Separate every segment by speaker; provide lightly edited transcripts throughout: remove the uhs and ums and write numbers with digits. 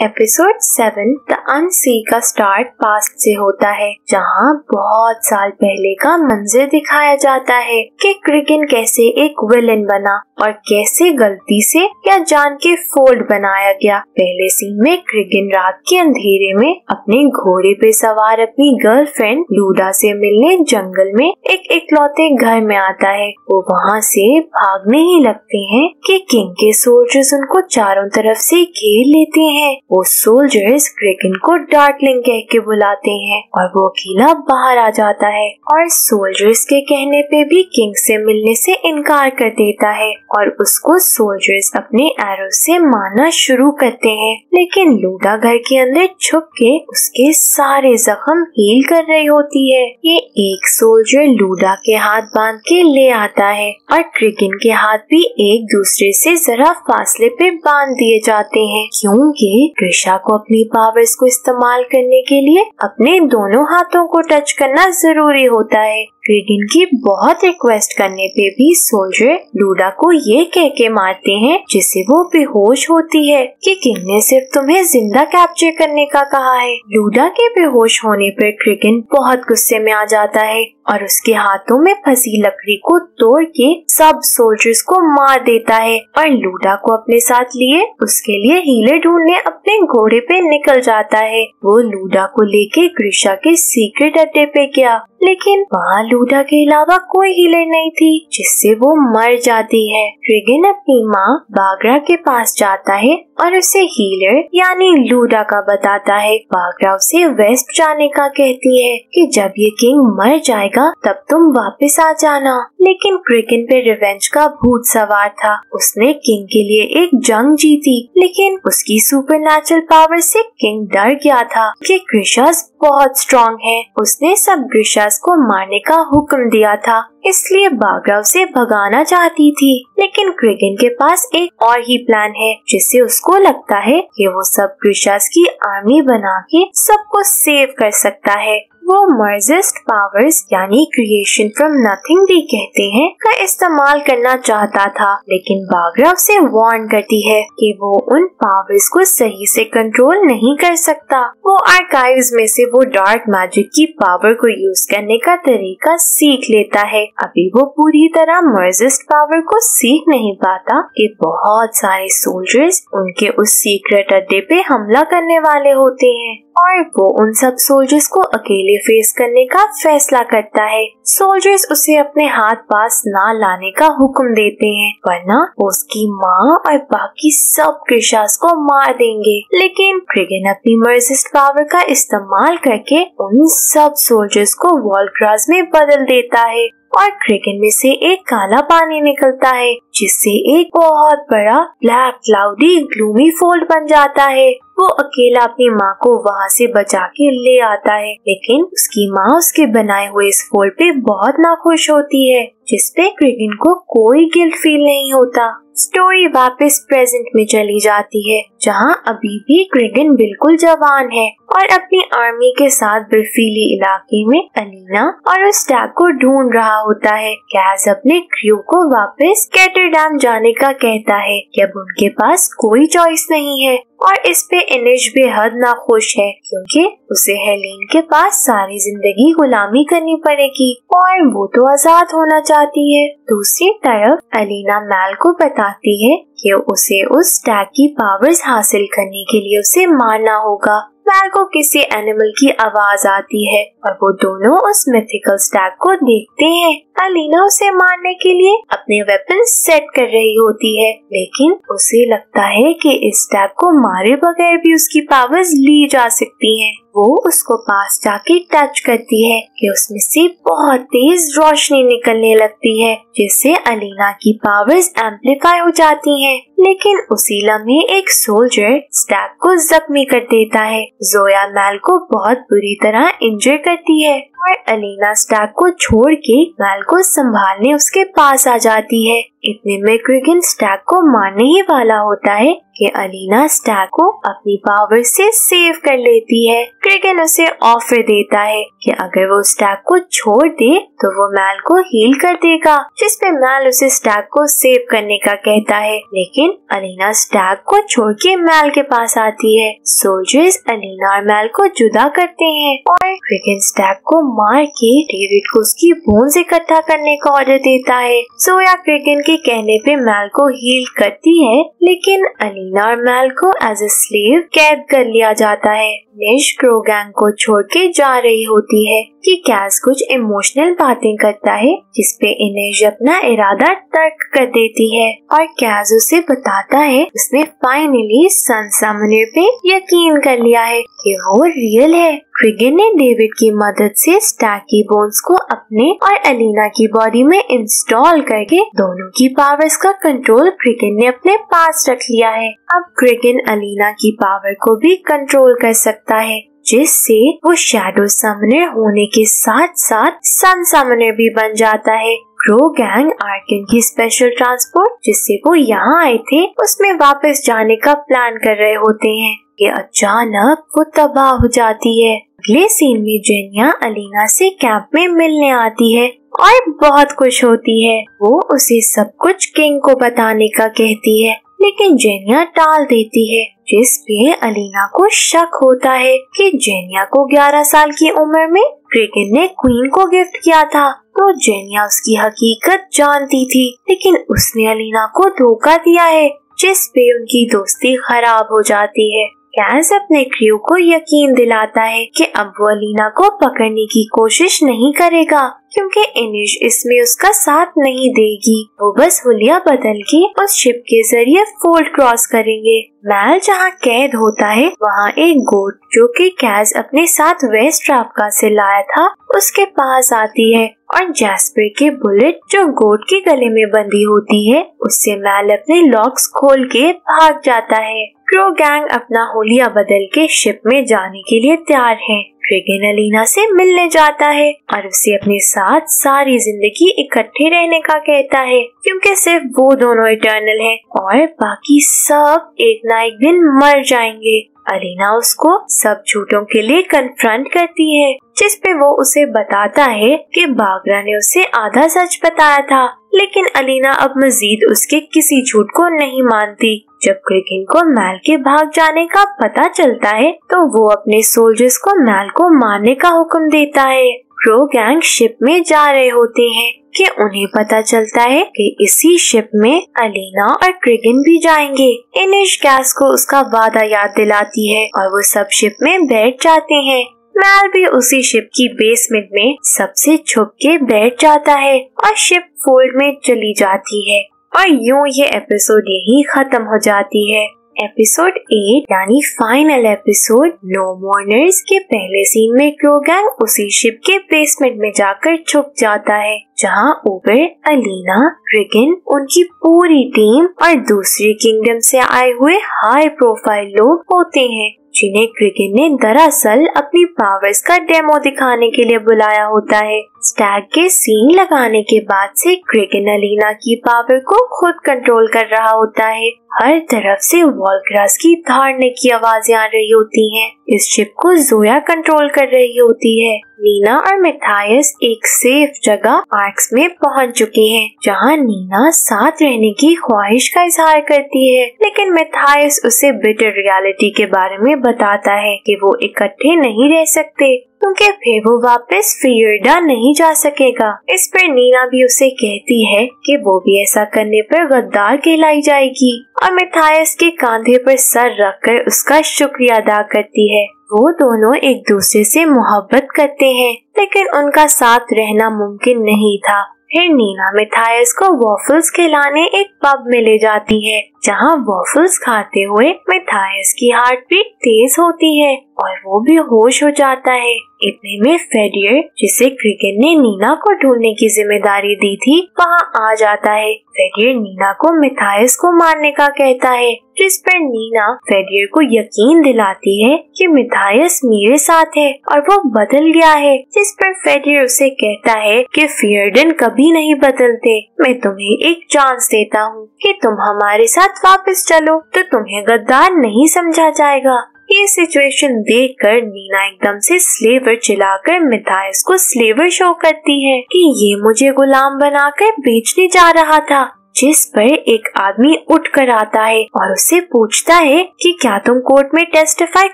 Speaker 1: Episode 7 the unsee का start past से होता है, जहाँ बहुत साल पहले का मंजर दिखाया जाता है कि क्रिगन कैसे एक विलन बना और कैसे गलती से या जान के फोल्ड बनाया गया। पहले सीन में क्रिगन रात के अंधेरे में अपने घोड़े पे सवार अपनी गर्लफ्रेंड लूडा से मिलने जंगल में एक इकलौते घर में आता है। वो वहाँ से भागने ही लगते हैं कि किंग के सोल्जर्स उनको चारों तरफ से घेर लेते हैं। वो सोल्जर्स क्रिगन को डार्कलिंग कह के बुलाते हैं और वो अकेला बाहर आ जाता है और सोल्जर्स के कहने पे भी किंग से मिलने से इनकार कर देता है और उसको सोल्जर्स अपने एरो से मारना शुरू करते हैं। लेकिन लूडा घर के अंदर छुप के उसके सारे जख्म हील कर रही होती है। ये एक सोल्जर लूडा के हाथ बांध के ले आता है और क्रिगन के हाथ भी एक दूसरे से जरा फासले पे बांध दिए जाते हैं, क्योंकि ग्रिशा को अपनी पावर्स को इस्तेमाल करने के लिए अपने दोनों हाथों को टच करना जरूरी होता है। क्रिगन की बहुत रिक्वेस्ट करने पे भी सोल्जर लूडा को ये कह के मारते हैं जिससे वो बेहोश होती है कि किंग ने सिर्फ तुम्हें जिंदा कैप्चर करने का कहा है। लूडा के बेहोश होने पर क्रिगन बहुत गुस्से में आ जाता है और उसके हाथों में फंसी लकड़ी को तोड़ के सब सोल्जर्स को मार देता है और लूडा को अपने साथ लिए उसके लिए हीलर ढूंढने अपने घोड़े पे निकल जाता है। वो लूडा को लेके ग्रिशा के सीक्रेट अड्डे पे गया, लेकिन वहाँ लूडा के अलावा कोई हीलर नहीं थी, जिससे वो मर जाती है। क्रिगन अपनी माँ बागरा के पास जाता है और उसे हीलर यानी लूडा का बताता है। बागरा उसे वेस्ट जाने का कहती है कि जब ये किंग मर जाएगा तब तुम वापस आ जाना। लेकिन क्रिगन पे रिवेंज का भूत सवार था। उसने किंग के लिए एक जंग जीती, लेकिन उसकी सुपरनैचुरल पावर से किंग डर गया था कि ग्रिशास बहुत स्ट्रॉन्ग है। उसने सब ग्रिशास को मारने का हुक्म दिया था, इसलिए बागरा उसे भगाना चाहती थी। लेकिन क्रिगन के पास एक और ही प्लान है, जिससे उसको लगता है कि वो सब ग्रिशास की आर्मी बना के सबको सेव कर सकता है। वो मर्जिस्ट पावर्स यानी क्रिएशन फ्रॉम नथिंग भी कहते हैं का इस्तेमाल करना चाहता था, लेकिन बागरा उसे वार्न करती है कि वो उन पावर्स को सही से कंट्रोल नहीं कर सकता। वो आर्काइव्स में से वो डार्क मैजिक की पावर को यूज करने का तरीका सीख लेता है। अभी वो पूरी तरह मर्जिस्ट पावर को सीख नहीं पाता कि बहुत सारे सोल्जर्स उनके उस सीक्रेट अड्डे पे हमला करने वाले होते हैं और वो उन सब सोल्जर्स को अकेले फेस करने का फैसला करता है। सोल्जर्स उसे अपने हाथ पास ना लाने का हुक्म देते हैं, वरना उसकी माँ और बाकी सब ग्रिशास को मार देंगे। लेकिन क्रिगन अपनी मर्जिस्ट पावर का इस्तेमाल करके उन सब सोल्जर्स को वॉलग्रास में बदल देता है और क्रिगन में से एक काला पानी निकलता है, जिससे एक बहुत बड़ा ब्लैक क्लाउडी ग्लूमी फोल्ड बन जाता है। वो अकेला अपनी माँ को वहाँ से बचा के ले आता है, लेकिन उसकी माँ उसके बनाए हुए इस फोल्ड पे बहुत नाखुश होती है, जिसपे क्रिगन को कोई गिल्ट फील नहीं होता। स्टोरी वापस प्रेजेंट में चली जाती है, जहाँ अभी भी क्रिगन बिल्कुल जवान है और अपनी आर्मी के साथ बर्फीली इलाके में अलीना और उस टैग को ढूंढ रहा होता है। कैज अपने क्रू को वापस कैटरडैम जाने का कहता है कि अब उनके पास कोई चॉइस नहीं है और इस पे इनिश बेहद नाखुश है, क्योंकि उसे हेलेन के पास सारी जिंदगी गुलामी करनी पड़ेगी और वो तो आजाद होना चाहती है। दूसरी तरफ अलीना मैल को बताती है कि उसे उस टैग की पावर्स हासिल करने के लिए उसे मारना होगा। मैल को किसी एनिमल की आवाज आती है और वो दोनों उस मिथिकल स्टैग को देखते हैं। अलीना उसे मारने के लिए अपने वेपन सेट कर रही होती है, लेकिन उसे लगता है कि इस स्टैग को मारे बगैर भी उसकी पावर्स ली जा सकती हैं। वो उसको पास जाके टच करती है कि उसमें से बहुत तेज रोशनी निकलने लगती है, जिससे अलीना की पावर्स एम्पलीफाई हो जाती हैं। लेकिन उसी लम्हे एक सोल्जर स्टैग को जख्मी कर देता है। जोया मैल को बहुत बुरी तरह इंजर करती है और अलीना स्टैग को छोड़ के मैल को संभालने उसके पास आ जाती है। इतने में क्रिगन स्टैग को मारने ही वाला होता है कि अलीना स्टैग को अपनी पावर से सेव कर लेती है। क्रिगन उसे ऑफर देता है कि अगर वो स्टैग को छोड़ दे तो वो मैल को हील कर देगा, जिसपे मैल उसे स्टैग को सेव करने का कहता है। लेकिन अलीना स्टैग को छोड़ के मैल के पास आती है। सोल्जर्स अलीना और मैल को जुदा करते हैं और क्रिगन स्टैग को मार के डेविड को उसकी बोन्स इकट्ठा करने का ऑर्डर देता है। जोया क्रिगन के कहने पे मैल को हील करती है, लेकिन अलीना और मैल को एज ए स्लेव कैद कर लिया जाता है। निश क्रो गैंग को छोड़ के जा रही होती है कि कैस कुछ इमोशनल बातें करता है, जिसपे इनेज अपना इरादा तर्क कर देती है और कैस उसे बताता है उसने फाइनली सन समनर पे यकीन कर लिया है कि वो रियल है। क्रिगन ने डेविड की मदद से स्टैग की बोन्स को अपने और अलीना की बॉडी में इंस्टॉल करके दोनों की पावर्स का कंट्रोल क्रिगन ने अपने पास रख लिया है। अब क्रिगन अलीना की पावर को भी कंट्रोल कर सकता है, जिससे वो शैडो समनर होने के साथ साथ सन समनर भी बन जाता है। क्रो गैंग आर्कन की स्पेशल ट्रांसपोर्ट जिससे वो यहाँ आए थे उसमें वापस जाने का प्लान कर रहे होते हैं कि अचानक वो तबाह हो जाती है। अगले सीन में जेनिया अलीना से कैंप में मिलने आती है और बहुत खुश होती है। वो उसे सब कुछ किंग को बताने का कहती है, लेकिन जेनिया टाल देती है, जिस पे अलीना को शक होता है कि जेनिया को 11 साल की उम्र में क्रिगन ने क्वीन को गिफ्ट किया था, तो जेनिया उसकी हकीकत जानती थी, लेकिन उसने अलीना को धोखा दिया है, जिस पे उनकी दोस्ती खराब हो जाती है। कैस अपने क्रू को यकीन दिलाता है कि अब वो अलीना को पकड़ने की कोशिश नहीं करेगा, क्योंकि इनिश इसमें उसका साथ नहीं देगी। वो बस हुलिया बदल के उस शिप के जरिए फोल्ड क्रॉस करेंगे। मैल जहाँ कैद होता है वहाँ एक गोट जो कि कैस अपने साथ वेस्ट ट्रापका से लाया था उसके पास आती है और जैस्पर के बुलेट जो गोट के गले में बंधी होती है उससे मैल अपने लॉक्स खोल के भाग जाता है। क्रो गैंग अपना हुलिया बदल के शिप में जाने के लिए तैयार है। क्रिगन अलीना से मिलने जाता है और उसे अपने साथ सारी जिंदगी इकट्ठे रहने का कहता है, क्योंकि सिर्फ वो दोनों इटर्नल हैं और बाकी सब एक ना एक दिन मर जाएंगे। अलीना उसको सब झूठों के लिए कन्फ्रंट करती है, जिस पे वो उसे बताता है कि बागरा ने उसे आधा सच बताया था, लेकिन अलीना अब मजीद उसके किसी झूठ को नहीं मानती। जब क्रिगन को मैल के भाग जाने का पता चलता है तो वो अपने सोल्जर्स को मैल को मारने का हुक्म देता है। क्रो गैंग शिप में जा रहे होते हैं कि उन्हें पता चलता है कि इसी शिप में अलीना और क्रिगन भी जाएंगे। इनिश कैस को उसका वादा याद दिलाती है और वो सब शिप में बैठ जाते हैं। मैल भी उसी शिप की बेसमेंट में सबसे छुप के बैठ जाता है और शिप फोल्ड में चली जाती है और यूं ये एपिसोड यही खत्म हो जाती है। एपिसोड 8 यानी फाइनल एपिसोड नो मोर्नर्स के पहले सीन में क्रो गैंग उसी शिप के बेसमेंट में जाकर छुप जाता है, जहां ओबर, अलीना, क्रिगन, उनकी पूरी टीम और दूसरे किंगडम से आए हुए हाई प्रोफाइल लोग होते हैं, जिन्हें क्रिगन ने दरअसल अपनी पावर्स का डेमो दिखाने के लिए बुलाया होता है। स्टैग के सीन लगाने के बाद से क्रिगन अलीना की पावर को खुद कंट्रोल कर रहा होता है। हर तरफ से वॉलग्रास की धारने की आवाजें आ रही होती हैं। इस शिप को जोया कंट्रोल कर रही होती है। नीना और मैथायस एक सेफ जगह आर्क्स में पहुंच चुके हैं, जहां नीना साथ रहने की ख्वाहिश का इजहार करती है, लेकिन मैथायस उसे बिटर रियलिटी के बारे में बताता है कि वो इकट्ठे नहीं रह सकते, क्योंकि फिर वो वापस फियर्डा नहीं जा सकेगा। इस पर नीना भी उसे कहती है कि वो भी ऐसा करने पर गद्दार कहलाई जाएगी और मैथायस के कांधे पर सर रखकर उसका शुक्रिया अदा करती है। वो दोनों एक दूसरे से मोहब्बत करते हैं, लेकिन उनका साथ रहना मुमकिन नहीं था। फिर नीना मैथायस को वॉफल्स खिलाने एक पब में ले जाती है, जहां वॉफल्स खाते हुए मैथायस की हार्ट बीट तेज होती है और वो भी होश हो जाता है। इतने में फेडियर, जिसे क्रिगन ने नीना को ढूंढने की जिम्मेदारी दी थी, वहां आ जाता है। फेडियर नीना को मैथायस को मारने का कहता है, जिस पर नीना फेडियर को यकीन दिलाती है कि मैथायस मेरे साथ है और वो बदल गया है, जिस पर फेडियर उसे कहता है कि फियर्डन कभी नहीं बदलते। मैं तुम्हें एक चांस देता हूँ कि तुम हमारे साथ साथ वापस चलो तो तुम्हें गद्दार नहीं समझा जाएगा। ये सिचुएशन देखकर नीना एकदम से स्लेवर चिल्लाकर मिथाइस को स्लेवर शो करती है कि ये मुझे गुलाम बनाकर बेचने जा रहा था, जिस पर एक आदमी उठ कर आता है और उससे पूछता है कि क्या तुम कोर्ट में टेस्टिफाई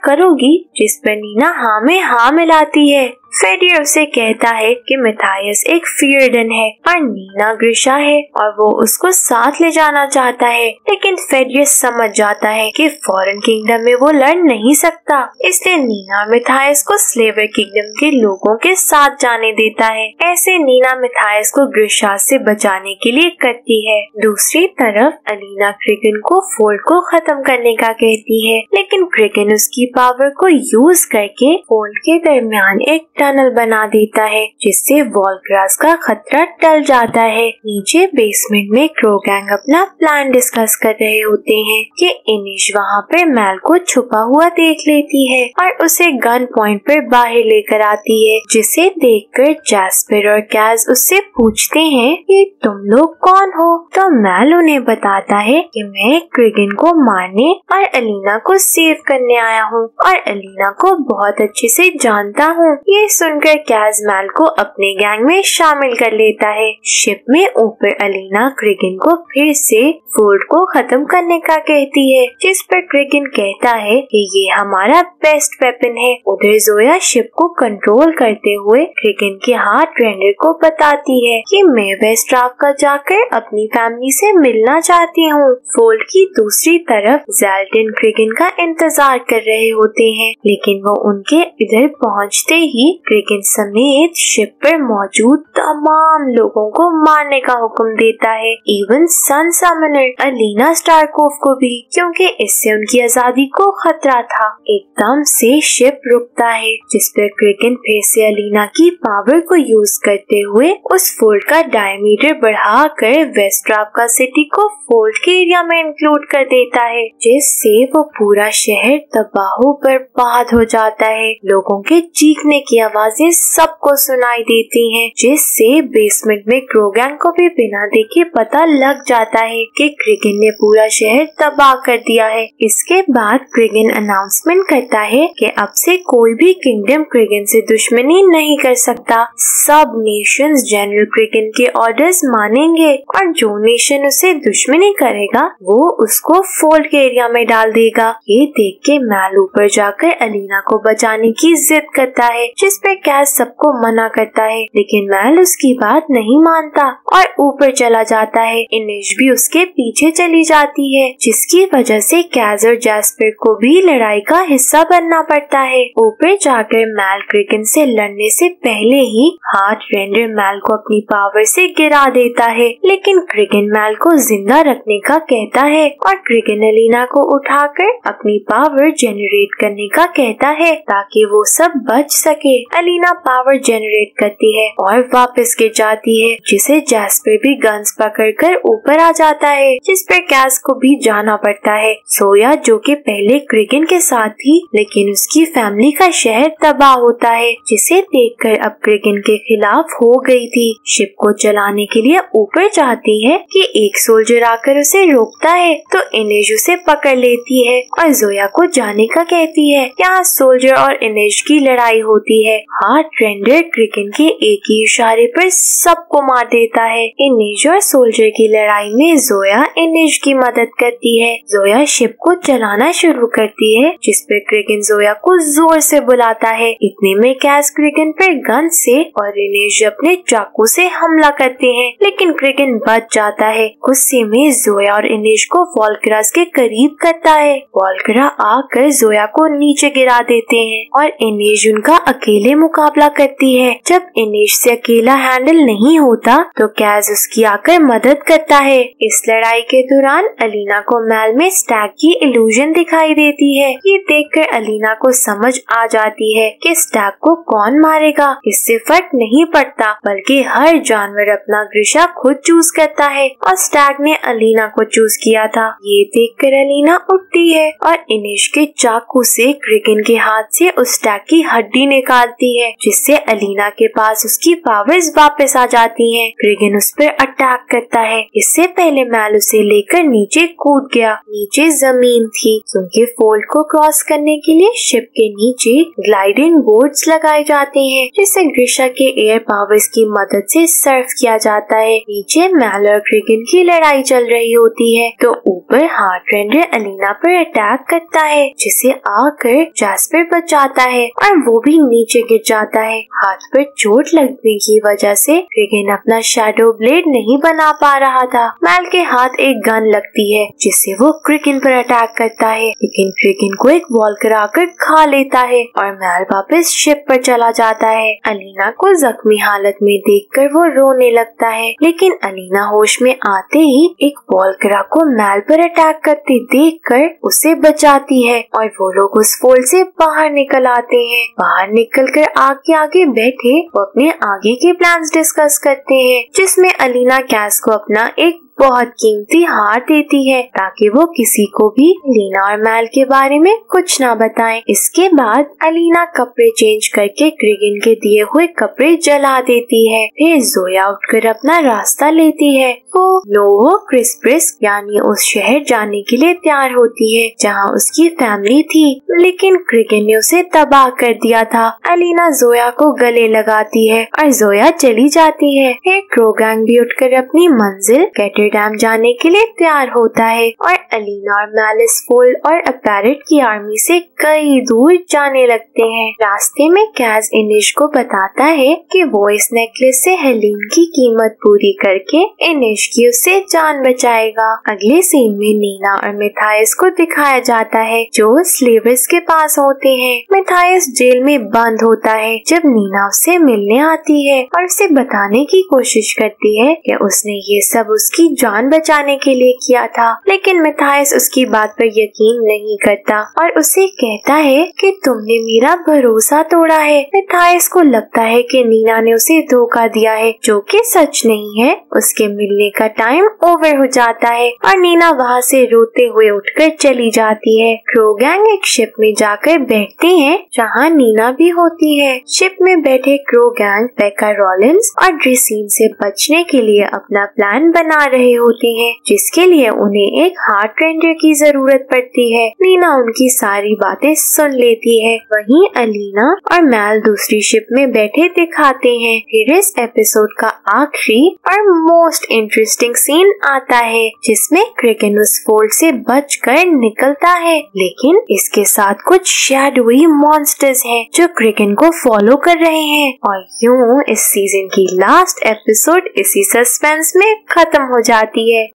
Speaker 1: करोगी, जिस पर नीना हाँ में हाँ मिलाती है। फेडियर उसे कहता है कि मिथाइस एक फियर्डन है और नीना ग्रिशा है और वो उसको साथ ले जाना चाहता है, लेकिन फेडियर समझ जाता है कि फॉरेन किंगडम में वो लड़ नहीं सकता, इसलिए नीना मिथाइस को स्लेवर किंगडम के लोगों के साथ जाने देता है। ऐसे नीना मिथाइस को ग्रिशा से बचाने के लिए करती है। दूसरी तरफ अलीना क्रिगन को फोल्ड को खत्म करने का कहती है, लेकिन क्रिगन उसकी पावर को यूज करके फोल्ड के दरमियान एक टनल बना देता है, जिससे वॉलग्रास का खतरा टल जाता है। नीचे बेसमेंट में क्रो गैंग अपना प्लान डिस्कस कर रहे होते हैं कि इनिश वहाँ पर मैल को छुपा हुआ देख लेती है और उसे गन पॉइंट पर बाहर लेकर आती है, जिसे देखकर जैस्पर और कैज उससे पूछते हैं कि तुम लोग कौन हो। तो मैल उन्हें बताता है कि मैं क्रिगन को मारने और अलीना को सेव करने आया हूँ और अलीना को बहुत अच्छे से जानता हूँ। ये सुनकर कैज मैल को अपने गैंग में शामिल कर लेता है। शिप में ऊपर अलीना क्रिगन को फिर से फोर्ड को खत्म करने का कहती है, जिस पर क्रिगन कहता है कि ये हमारा बेस्ट वेपन है। उधर जोया शिप को कंट्रोल करते हुए क्रिगन के हाथ रेंडर को बताती है कि मैं वेस्ट्राफ का जाकर अपनी फैमिली से मिलना चाहती हूँ। फोल्ड की दूसरी तरफ ज़ेल्टिन क्रिगन का इंतजार कर रहे होते हैं, लेकिन वो उनके इधर पहुँचते ही क्रिगन समेत शिप पर मौजूद तमाम लोगों को मारने का हुक्म देता है, इवन सन समनर अलीना स्टारकोव को भी, क्योंकि इससे उनकी आजादी को खतरा था। एकदम से शिप रुकता है, जिस पर क्रिगन फिर से अलीना की पावर को यूज करते हुए उस फोल्ड का डायमीटर बढ़ाकर वेस्ट्राफ का सिटी को फोल्ड के एरिया में इंक्लूड कर देता है, जिससे वो पूरा शहर तबाह बर्बाद हो जाता है। लोगों के चीखने की आवाजें सबको सुनाई देती हैं, जिससे बेसमेंट में क्रो गैंग को भी बिना देखे पता लग जाता है कि क्रिगन ने पूरा शहर तबाह कर दिया है। इसके बाद क्रिगन अनाउंसमेंट करता है कि अब से कोई भी किंगडम क्रिगन से दुश्मनी नहीं कर सकता। सब नेशंस जनरल क्रिगन के ऑर्डर्स मानेंगे और जो नेशन उसे दुश्मनी करेगा वो उसको फोल्ड के एरिया में डाल देगा। ये देख के मैल ऊपर जाकर अलीना को बचाने की जिद करता है, जिस पे कैज सबको मना करता है, लेकिन मैल उसकी बात नहीं मानता और ऊपर चला जाता है। इनिश भी उसके पीछे चली जाती है, जिसकी वजह से कैज और जैस्पर को भी लड़ाई का हिस्सा बनना पड़ता है। ऊपर जाकर मैल क्रिगन से लड़ने से पहले ही हार्ट रेंडर मैल को अपनी पावर से गिरा देता है, लेकिन क्रिगन मैल को जिंदा रखने का कहता है और क्रिगन अलीना को उठाकर अपनी पावर जेनरेट करने का कहता है ताकि वो सब बच सके। अलीना पावर जेनरेट करती है और वापस गिर जाती है, जिसे जैस्पर भी गन्स पकड़कर ऊपर आ जाता है, जिस पर कैज को भी जाना पड़ता है। सोया जो कि पहले क्रिगन के साथ थी, लेकिन उसकी फैमिली का शहर तबाह होता है, जिसे देखकर अब क्रिगन के खिलाफ हो गई थी। शिप को चलाने के लिए ऊपर जाती है कि एक सोल्जर आकर उसे रोकता है, तो इनेज उसे पकड़ लेती है और जोया को जाने का कहती है। यहाँ सोल्जर और इनेज की लड़ाई होती है। हार्ट रेंडर क्रिगन के एक ही इशारे पर सबको मार देता है। इनेज और सोल्जर की लड़ाई में जोया इनेज की मदद करती है। जोया शिप को चलाना शुरू करती है, जिस पर क्रिगन जोया को जोर से बुलाता है। इतने में कैज क्रिगन पर गन से और इनेज अपने चाकू से हमला करते हैं, लेकिन क्रिगन बच जाता है। गुस्से में जोया और इनेज को वॉलग्रास के करीब करता है। वॉलग्रा आकर जोया को नीचे गिरा देते हैं और इनेज उनका अकेले मुकाबला करती है। जब इनेज से अकेला हैंडल नहीं होता तो कैज उसकी आकर मदद करता है। इस लड़ाई के दौरान अलीना को मैल में स्टैग की इल्यूजन दिखाई देती है। ये देखकर अलीना को समझ आ जाती है कि स्टैग को कौन मारेगा। इससे फर्क नहीं पड़ता, बल्कि हर जानवर अपना ग्रिशा खुद चूज करता है और स्टैग ने अलीना को चूज किया था। ये देखकर अलीना उठती है और इनेश के चाकू से क्रिगन के हाथ से उस स्टैग की हड्डी निकालती जाती है, जिससे अलीना के पास उसकी पावर्स वापस आ जाती हैं। क्रिगन उस पर अटैक करता है। इससे पहले मैल उसे लेकर नीचे कूद गया। नीचे जमीन थी, क्योंकि फोल्ड को क्रॉस करने के लिए शिप के नीचे ग्लाइडिंग बोर्ड्स लगाए जाते हैं, जिसे ग्रिशा के एयर पावर्स की मदद से सर्फ किया जाता है। नीचे मैल और क्रिगन की लड़ाई चल रही होती है, तो ऊपर हार्टरेंडर अलीना पर अटैक करता है, जिसे आकर जैस्पर बचाता है और वो भी नीचे गिर जाता है। हाथ पर चोट लगने की वजह से क्रिगन अपना शैडो ब्लेड नहीं बना पा रहा था। मैल के हाथ एक गन लगती है, जिससे वो क्रिगन पर अटैक करता है, लेकिन क्रिगन को एक वॉल्कर आकर खा लेता है और मैल वापस शिप पर चला जाता है। अलीना को जख्मी हालत में देखकर वो रोने लगता है, लेकिन अलीना होश में आते ही एक वॉल्करा को मैल पर अटैक करते देखकर उसे बचाती है और वो लोग उस फोल्ड से बाहर निकल आते हैं। बाहर निकलकर आगे आगे बैठे वो अपने आगे के प्लान्स डिस्कस करते हैं, जिसमें अलीना कैस को अपना एक बहुत कीमती हार देती है, ताकि वो किसी को भी अलीना और मैल के बारे में कुछ ना बताएं। इसके बाद अलीना कपड़े चेंज करके क्रिगन के दिए हुए कपड़े जला देती है। फिर जोया उठकर अपना रास्ता लेती है। वो नोवो क्रिस्प्रिस यानी उस शहर जाने के लिए तैयार होती है, जहाँ उसकी फैमिली थी, लेकिन क्रिगन ने उसे तबाह कर दिया था। अलीना जोया को गले लगाती है और जोया चली जाती है। फिर क्रोगैंग भी उठकर अपनी मंजिल कैटर डैम जाने के लिए तैयार होता है और अलीना और मैलिस फोल्ड और अपैरेट की आर्मी से कई दूर जाने लगते हैं। रास्ते में कैस इनिश को बताता है कि वो इस नेकलेस से हेलिन की कीमत पूरी करके इनिश की उससे जान बचाएगा। अगले सीन में नीना और मिथाइस को दिखाया जाता है, जो स्लेवर्स के पास होते हैं। मिथाइस जेल में बंद होता है जब नीना उससे मिलने आती है और उसे बताने की कोशिश करती है कि उसने ये सब उसकी जान बचाने के लिए किया था, लेकिन मिथाइस उसकी बात पर यकीन नहीं करता और उसे कहता है कि तुमने मेरा भरोसा तोड़ा है। मिथाइस को लगता है कि नीना ने उसे धोखा दिया है, जो कि सच नहीं है। उसके मिलने का टाइम ओवर हो जाता है और नीना वहाँ से रोते हुए उठकर चली जाती है। क्रोगैंग एक शिप में जाकर बैठते हैं, जहाँ नीना भी होती है। शिप में बैठे क्रोगैंग बेका रॉलिंस और ड्रेसीन से बचने के लिए अपना प्लान बना रहे होते हैं, जिसके लिए उन्हें एक हार्ट रेंजर की जरूरत पड़ती है। नीना उनकी सारी बातें सुन लेती है। वहीं अलीना और मैल दूसरी शिप में बैठे दिखाते हैं। फिर इस एपिसोड का आखिरी और मोस्ट इंटरेस्टिंग सीन आता है, जिसमें क्रिगन उस फोल्ड से बचकर निकलता है, लेकिन इसके साथ कुछ शैडोई मॉन्स्टर्स हैं जो क्रिगन को फॉलो कर रहे हैं। और यूं इस सीजन की लास्ट एपिसोड इसी सस्पेंस में खत्म हो जाती है।